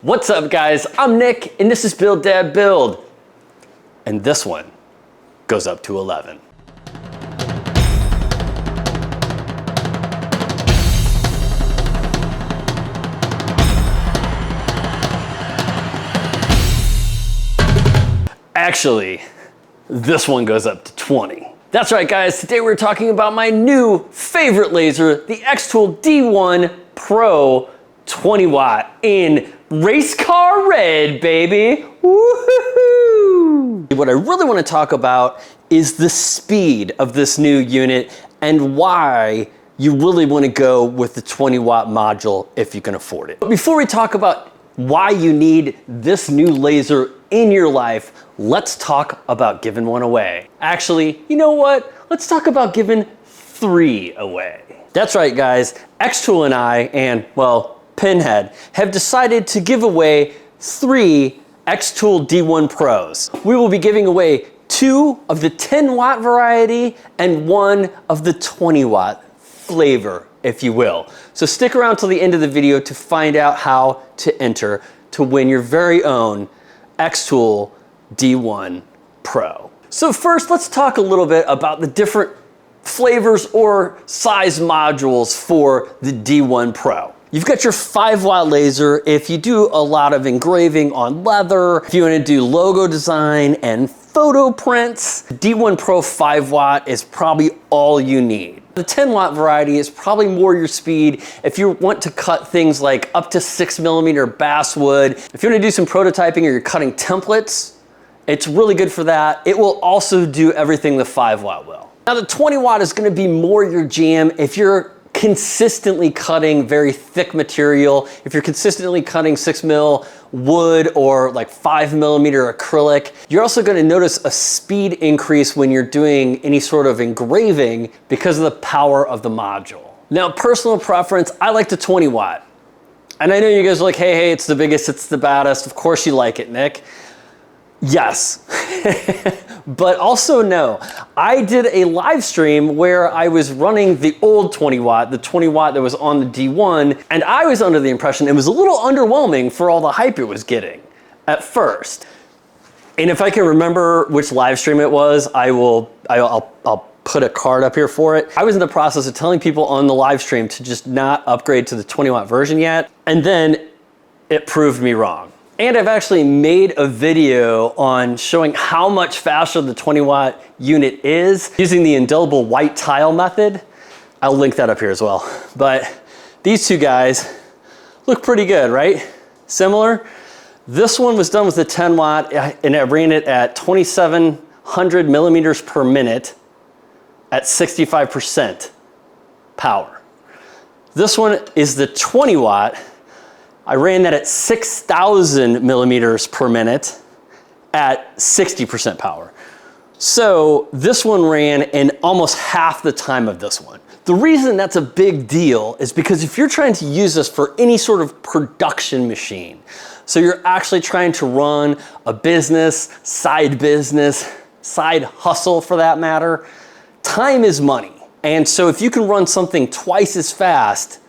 What's up guys, I'm Nick and this is Build Dad Build. And this one goes up to 11. Actually, this one goes up to 20. That's right guys, today we're talking about my new favorite laser, the Xtool D1 Pro 20 watt in race car red, baby. Woohoo! What I really want to talk about is the speed of this new unit and why you really want to go with the 20 watt module if you can afford it. But before we talk about why you need this new laser in your life, let's talk about giving one away. Actually, you know what? Let's talk about giving 3 away. That's right guys, Xtool and I, and well, Pinhead, have decided to give away 3 Xtool D1 Pros. We will be giving away 2 of the 10 watt variety and 1 of the 20 watt flavor, if you will. So stick around till the end of the video to find out how to enter to win your very own Xtool D1 Pro. So first, let's talk a little bit about the different flavors or size modules for the D1 Pro. You've got your 5 watt laser if you do a lot of engraving on leather, if you want to do logo design and photo prints. The D1 Pro 5 watt is probably all you need. The 10 watt variety is probably more your speed if you want to cut things like up to 6mm basswood. If you want to do some prototyping or you're cutting templates, it's really good for that. It will also do everything the 5 watt will. Now the 20 watt is going to be more your jam if you're consistently cutting very thick material, if you're consistently cutting 6mm wood or like 5mm acrylic. You're also going to notice a speed increase when you're doing any sort of engraving because of the power of the module. Now, personal preference, I like the 20 watt. And I know you guys are like, hey, it's the biggest, it's the baddest. Of course you like it, Nick. Yes, but also no. I did a live stream where I was running the old 20 watt, the 20 watt that was on the D1, and I was under the impression it was a little underwhelming for all the hype it was getting at first. And if I can remember which live stream it was, I'll put a card up here for it. I was in the process of telling people on the live stream to just not upgrade to the 20 watt version yet, and then it proved me wrong. And I've actually made a video on showing how much faster the 20 watt unit is using the indelible white tile method. I'll link that up here as well. But these two guys look pretty good, right? Similar. This one was done with the 10 watt and I ran it at 2,700 millimeters per minute at 65% power. This one is the 20 watt. I ran that at 6,000 millimeters per minute at 60% power. So this one ran in almost half the time of this one. The reason that's a big deal is because if you're trying to use this for any sort of production machine, so you're actually trying to run a business, side hustle for that matter, time is money. And so if you can run something twice as fast,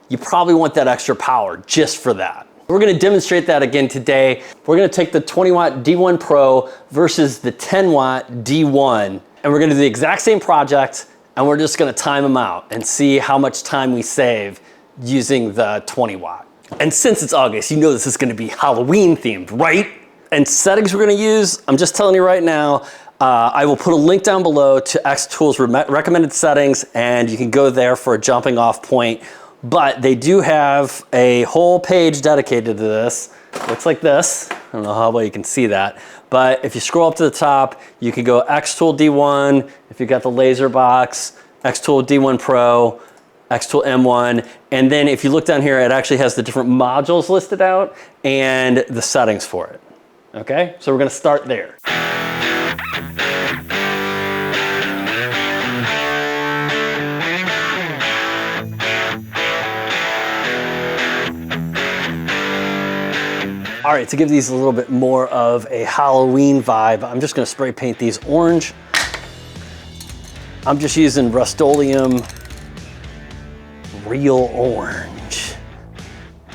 you probably want that extra power just for that. We're gonna demonstrate that again today. We're gonna take the 20 watt D1 Pro versus the 10 watt D1, and we're gonna do the exact same project, and we're just gonna time them out and see how much time we save using the 20 watt. And since it's August, you know this is gonna be Halloween themed, right? And settings we're gonna use, I'm just telling you right now, I will put a link down below to Xtool's recommended settings, and you can go there for a jumping off point. But they do have a whole page dedicated to this. Looks like this. I don't know how well you can see that. But if you scroll up to the top, you can go Xtool D1, if you got the laser box, Xtool D1 Pro, Xtool M1. And then if you look down here, it actually has the different modules listed out and the settings for it. Okay, so we're gonna start there. All right, to give these a little bit more of a Halloween vibe, I'm just gonna spray paint these orange. I'm just using Rust-Oleum Real Orange.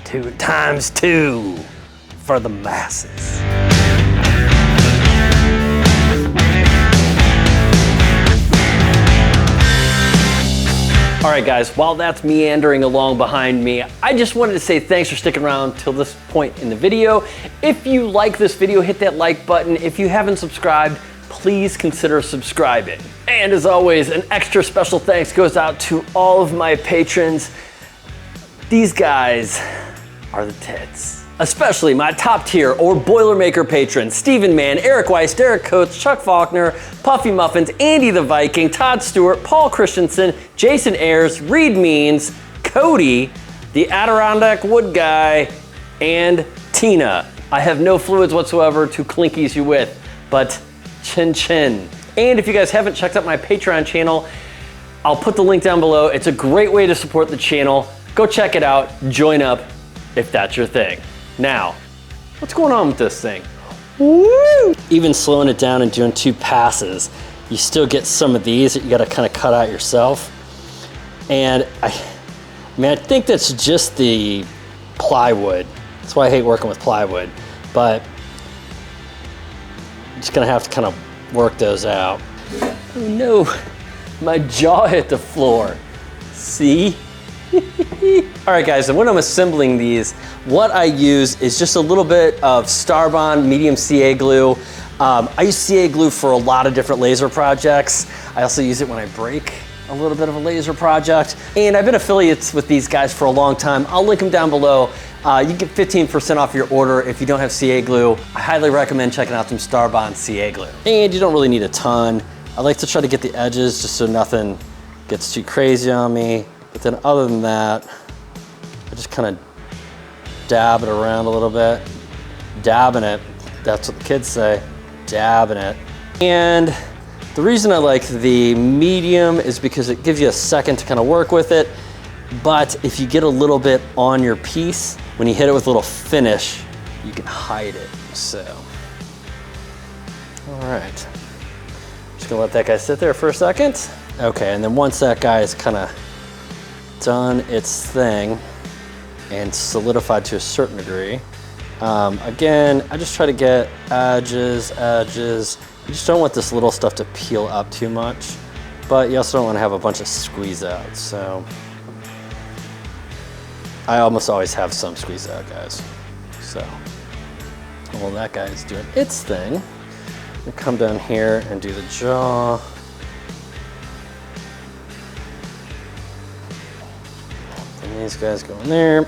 2 times 2. for the masses. All right, guys, while that's meandering along behind me, I just wanted to say thanks for sticking around till this point in the video. If you like this video, hit that like button. If you haven't subscribed, please consider subscribing. And as always, an extra special thanks goes out to all of my patrons. These guys are the tits. Especially my top tier or Boilermaker patrons, Stephen Mann, Eric Weiss, Derek Coates, Chuck Faulkner, Puffy Muffins, Andy the Viking, Todd Stewart, Paul Christensen, Jason Ayers, Reed Means, Cody, the Adirondack Wood Guy, and Tina. I have no fluids whatsoever to clinkies you with, but chin chin. And if you guys haven't checked out my Patreon channel, I'll put the link down below. It's a great way to support the channel. Go check it out, join up if that's your thing. Now, what's going on with this thing? Woo! Even slowing it down and doing 2 passes, you still get some of these that you gotta kind of cut out yourself. And I think that's just the plywood. That's why I hate working with plywood, but I'm just gonna have to kind of work those out. Oh no, my jaw hit the floor. See? All right, guys, and when I'm assembling these, what I use is just a little bit of Starbond medium CA glue. I use CA glue for a lot of different laser projects. I also use it when I break a little bit of a laser project. And I've been affiliates with these guys for a long time. I'll link them down below. You get 15% off your order if you don't have CA glue. I highly recommend checking out some Starbond CA glue. And you don't really need a ton. I like to try to get the edges just so nothing gets too crazy on me. But then other than that, I just kind of dab it around a little bit. Dabbing it, that's what the kids say, dabbing it. And the reason I like the medium is because it gives you a second to kind of work with it. But if you get a little bit on your piece, when you hit it with a little finish, you can hide it, so. All right, just gonna let that guy sit there for a second. Okay, and then once that guy is kind of done its thing and solidified to a certain degree. Again, I just try to get edges. You just don't want this little stuff to peel up too much, but you also don't want to have a bunch of squeeze out. So I almost always have some squeeze out, guys. So while that guy is doing its thing, I'll come down here and do the jaw. These guys go in there.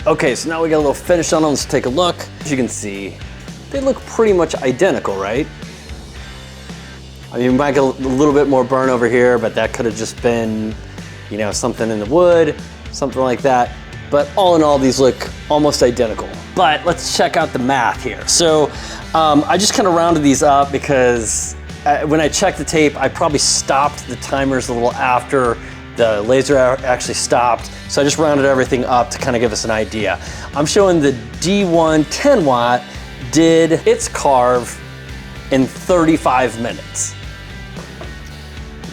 Okay, so now we got a little finish on them. Let's take a look. As you can see, they look pretty much identical, right? I mean, you might get a little bit more burn over here, but that could have just been, you know, something in the wood, something like that. But all in all, these look almost identical. But let's check out the math here. So I just kind of rounded these up because when I checked the tape, I probably stopped the timers a little after the laser actually stopped. So I just rounded everything up to kind of give us an idea. I'm showing the D1 10 watt did its carve in 35 minutes.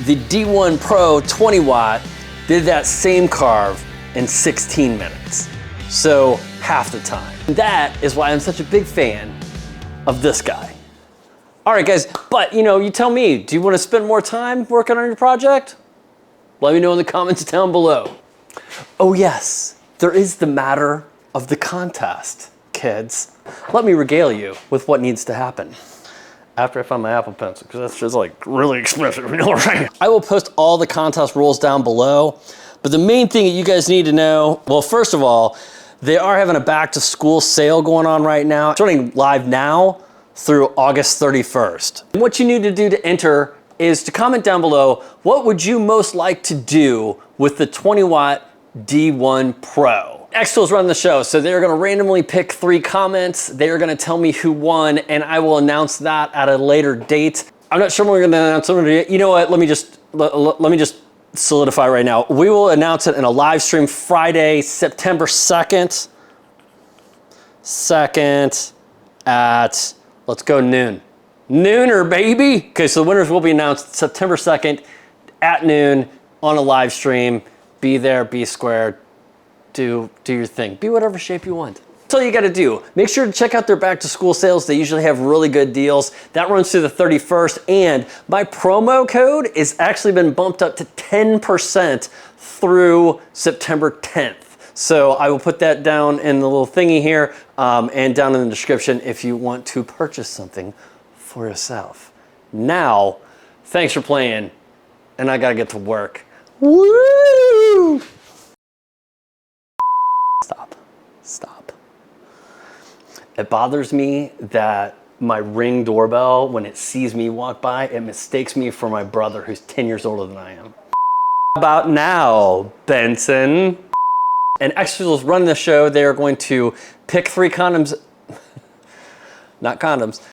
The D1 Pro 20 watt did that same carve in 16 minutes. So half the time. That is why I'm such a big fan of this guy. All right, guys, but you tell me, do you want to spend more time working on your project? Let me know in the comments down below. Oh yes, there is the matter of the contest, kids. Let me regale you with what needs to happen. After I find my Apple Pencil, because that's just like really expensive, you know, right? I will post all the contest rules down below, but the main thing that you guys need to know, well, first of all, they are having a back to school sale going on right now. It's running live now through August 31st. And what you need to do to enter is to comment down below, what would you most like to do with the 20 watt D1 Pro? Xtool's running the show, so they're gonna randomly pick 3 comments. They're gonna tell me who won, and I will announce that at a later date. I'm not sure when we're gonna announce it. You know what, let me just solidify right now. We will announce it in a live stream Friday, September 2nd. At, let's go noon. Nooner, baby. Okay, so the winners will be announced September 2nd at noon on a live stream. Be there, be square, do your thing. Be whatever shape you want. That's all you gotta do. Make sure to check out their back to school sales. They usually have really good deals. That runs through the 31st, and my promo code is actually been bumped up to 10% through September 10th. So I will put that down in the little thingy here and down in the description if you want to purchase something for yourself. Now, thanks for playing, and I gotta get to work. Woo! Stop. It bothers me that my Ring doorbell, when it sees me walk by, it mistakes me for my brother who's 10 years older than I am. About now, Benson. And Xtool is running the show. They are going to pick 3 condoms, not condoms,